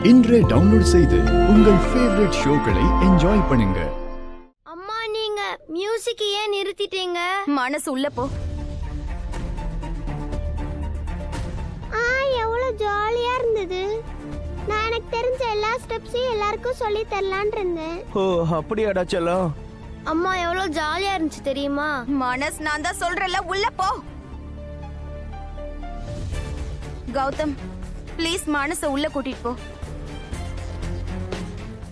இன்றே டவுன்லோட் செய்து உங்கள் ஃபேவரட் ஷோக்களை என்ஜாய் பண்ணுங்க. அம்மா நீங்க மியூசிக் ஏன் நிறுத்திட்டீங்க? மனசு உள்ள போ. எவ்வளவு ஜாலியா இருந்தது. நான் எனக்கு தெரிஞ்ச எல்லா ஸ்டெப்ஸையும் எல்லாருக்கும் சொல்லி தரலான்னு இருந்தேன். ஓ அப்படியாடா செல்லம். அம்மா எவ்வளவு ஜாலியா இருந்துச்சு தெரியுமா? மனசு நான் தான் சொல்றேன்ல, உள்ள போ. கௌதம் ப்ளீஸ் மனச உள்ள கூட்டிட்டு போ.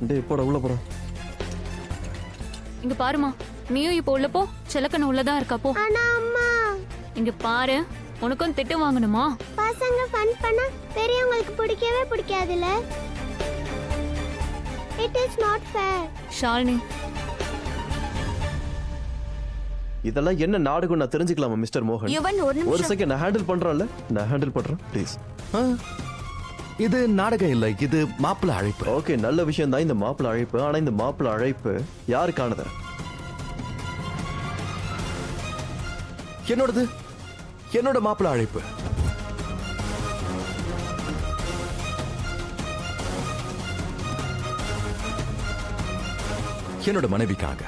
டேய் போடா உள்ள போடா. இங்க பாருமா, நீயும் இப்போ உள்ள போ. செலக்கன உள்ளதா இருக்கா போ. ஆனா அம்மா இங்க பாரு, உனக்கும் திட்டு வாங்கணுமா? பசங்க ஃபன் பண்ணா பெரியவங்களுக்கு பிடிக்கவே பிடிக்காதுல. It is not fair. Shalini, இதெல்லாம் என்ன நாடகம் நான் தெரிஞ்சுக்கலாமா மிஸ்டர் மோகன்? யுவன் ஒரு ஒரு நிமிஷம். செகண்ட் நான் ஹேண்டில் பண்றேன்ல, நான் ஹேண்டில் பண்றேன் ப்ளீஸ். இது நாடகம் இல்ல, இது மாப்பிள்ள அழைப்பு. ஓகே நல்ல விஷயம் தான் இந்த மாப்பிள்ள அழைப்பு. ஆனா இந்த மாப்பிள்ள அழைப்பு யாருக்கானது? என்னோடது, என்னோட மாப்பிள்ள அழைப்பு. என்னோட மனைவிக்காக.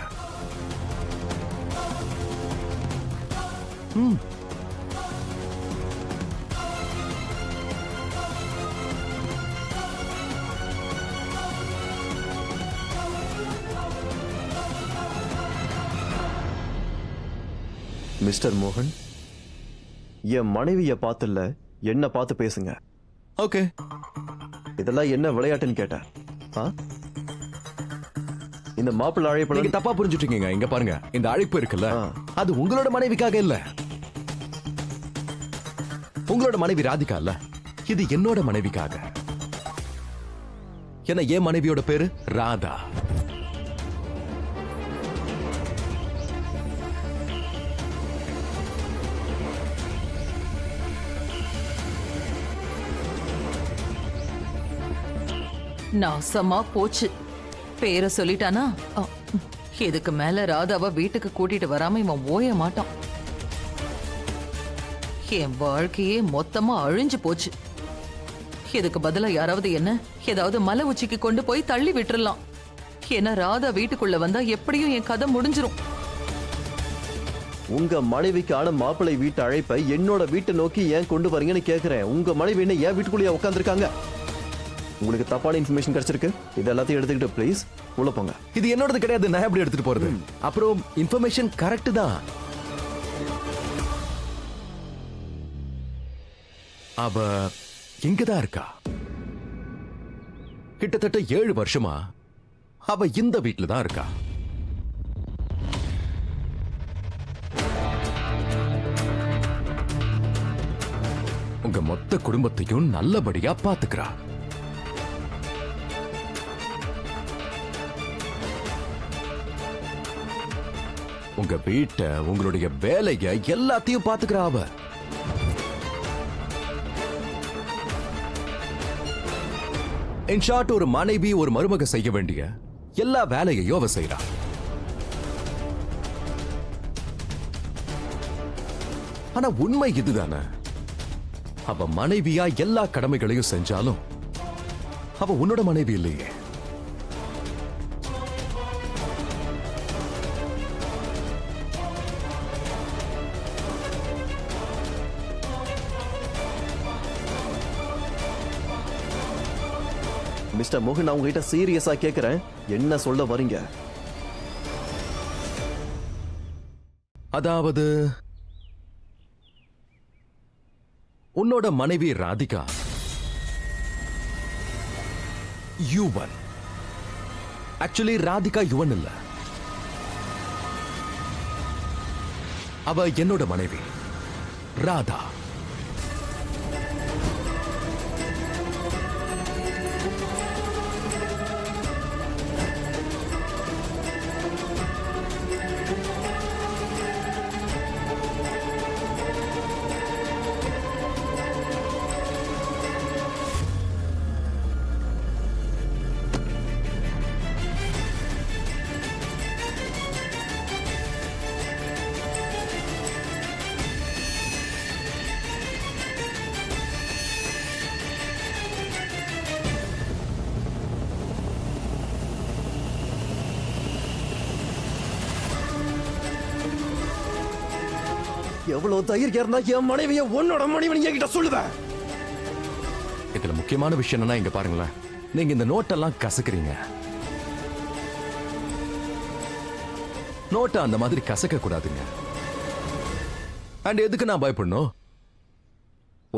மிஸ்டர் மோகன், என் மனைவிய பார்த்துல என்ன பார்த்து பேசுங்க. ஓகே. இதெல்லாம் என்ன விளையாட்டுன்னு கேட்டேன். இந்த மாப்பிள்ள நீங்க அழைப்பு தப்பா புரிஞ்சுட்டீங்க. இங்க பாருங்க, இந்த அழைப்பு இருக்குல்ல, அது உங்களோட மனைவிக்காக இல்ல. உங்களோட மனைவி ராதிகா இல்ல, இது என்னோட மனைவிக்காக. ஏன்னா என் மனைவியோட பேரு ராதா. நாசமா போச்சு. பேரை சொல்லிட்டானா? இதுக்கு மேல ராதாவை வீட்டுக்கு கூட்டிட்டு வராம இவன் ஓய மாட்டான். என் வாழ்க்கையே மொத்தமா அழிஞ்சு போச்சு. இதுக்கு பதிலா யாராவது என்ன ஏதாவது மலை உச்சிக்கு கொண்டு போய் தள்ளி விட்டுறலாம். ஏன்னா ராதா வீட்டுக்குள்ள வந்தா எப்படியும் என் கதை முடிஞ்சிரும். உங்க மனைவிக்கான மாப்பிள்ளை வீட்டு அழைப்பை என்னோட வீட்டை நோக்கி ஏன் கொண்டு வரீங்கன்னு கேக்குறேன். உங்க மனைவி என்ன ஏன் வீட்டுக்குள்ளேயே உட்காந்துருக்காங்க? உங்களுக்கு தப்பான இன்ஃபர்மேஷன் கிடைச்சிருக்கு. இது எல்லாத்தையும் எடுத்துக்கிட்டு ப்ளீஸ் உள்ள போங்க. இது என்னோடது கிடையாது, நான் எப்படி எடுத்துட்டு போறது? அப்புறம் இன்ஃபர்மேஷன் கரெக்ட் தான். அவ இங்கதான் இருக்கா. கிட்டத்தட்ட 7 வருஷமா அவ இந்த வீட்டுல தான் இருக்கா. உங்க மொத்த குடும்பத்தையும் நல்லபடியா பாத்துக்கிறா. உங்க வீட்டை, உங்களுடைய வேலைய எல்லாத்தையும் பாத்துக்கிறா அவ. இன் ஷார்ட், ஒரு மனைவி ஒரு மருமக செய்ய வேண்டிய எல்லா வேலையையும் அவ செய்யறா. ஆனா உண்மை இதுதானே, அவ மனைவியா எல்லா கடமைகளையும் செஞ்சாலும் அவ உன்னோட மனைவி இல்லையே. மிஸ்டர் மோகன், நான் உங்ககிட்ட சீரியஸா கேக்குறேன், என்ன சொல்ல வரீங்க? அதாவது உன்னோட மனைவி ராதிகா யுவன். ஆக்சுவலி ராதிகா யுவன் இல்ல, அவ என்னோட மனைவி ராதா. எவ்வளவு தைரியம் இருந்தா என் மனைவிய உன்னோட மனைவி என்கிட்ட சொல்லுவேன். இதுல முக்கியமான விஷயம் என்னன்னா இங்க பாருங்களேன், நீங்க இந்த நோட்டெல்லாம் கசக்குறீங்க. நோட்டை அந்த மாதிரி கசக்க கூடாதுங்க. அண்ட் எதுக்கு நான் பயப்படணும்?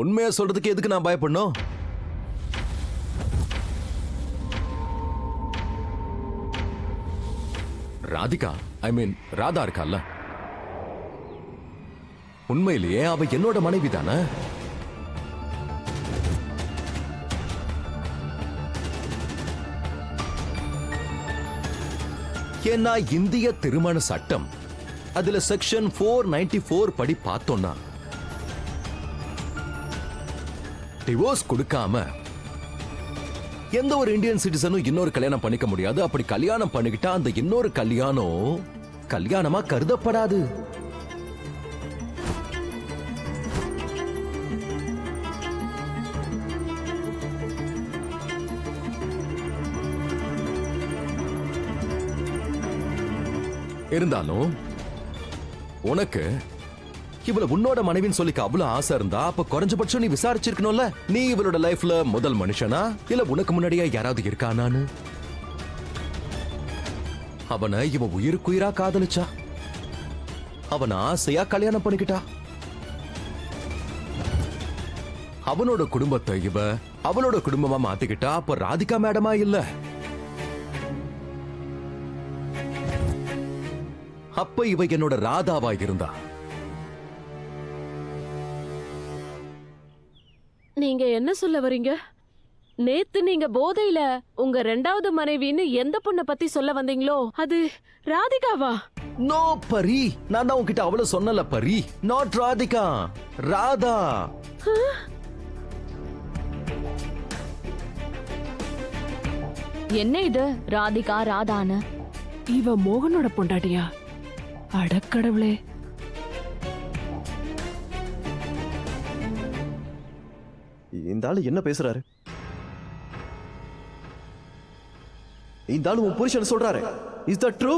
உண்மையா சொல்றதுக்கு எதுக்கு நான் பயப்படணும்? ராதிகா, ஐ மீன் ராதா இருக்கால, உண்மையிலேயே அவ என்னோட மனைவி தானே. ஏன்னா இந்திய திருமண சட்டம் அதுல செக்ஷன் 494 படி பார்த்தோம்னா டிவோர்ஸ் கொடுக்காம எந்த ஒரு இந்தியன் சிட்டிசனும் இன்னொரு கல்யாணம் பண்ணிக்க முடியாது. அப்படி கல்யாணம் பண்ணிக்கிட்டா அந்த இன்னொரு கல்யாணம் கல்யாணமா கருதப்படாது. இருந்தாலும் உனக்கு இவள உன்னோட மனைவின்னு சொல்லிக்க அவ்வளவு ஆசை இருந்தா அப்ப குறைஞ்சபட்சம் நீ விசாரிச்சிருக்கணும்ல, நீ இவளோட லைஃப்ல முதல் மனுஷனா இல்ல உனக்கு முன்னாடியா யாராவது இருக்கானான்னு. அவனை இவ உயிருக்குயிரா காதலிச்சா, அவனை ஆசையா கல்யாணம் பண்ணிக்கிட்டா. அவனோட குடும்பத்தை இவ அவளோட குடும்பமா மாத்திக்கிட்டா. அப்ப ராதிகா மேடமா இல்ல, அப்ப இவ என்னோட ராதாவா இருந்தா. நீங்க என்ன சொல்ல வரீங்க? நேத்து நீங்க போதையில உங்க ரெண்டாவது மனைவின்னு எந்த பொண்ண பத்தி சொல்ல வந்தீங்களோ அது ராதிகாவா? நோ பரி, நான் தான் உன்கிட்ட அவ்வளவு சொன்னல பரி. நாட் ராதிகா, ராதா. என்ன இது ராதிகா ராதான்னு? இவ மோகனோட பொண்டாட்டியா? அடக்கடவுளே. இந்த ஆளு என்ன பேசுறாரு? இந்த ஆளு உன் புருஷன் சொல்றாரு. Is that true?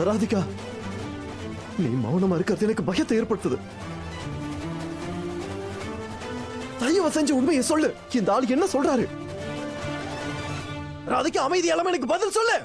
ராதிகா, நீ மௌனமா இருக்கிறது எனக்கு பயத்தை ஏற்படுத்துது. தயவு செஞ்சு உண்மையை சொல்லு. இந்த ஆள் என்ன சொல்றாரு? ராதிகா அமைதி இல்லாம எனக்கு பதில் சொல்லு.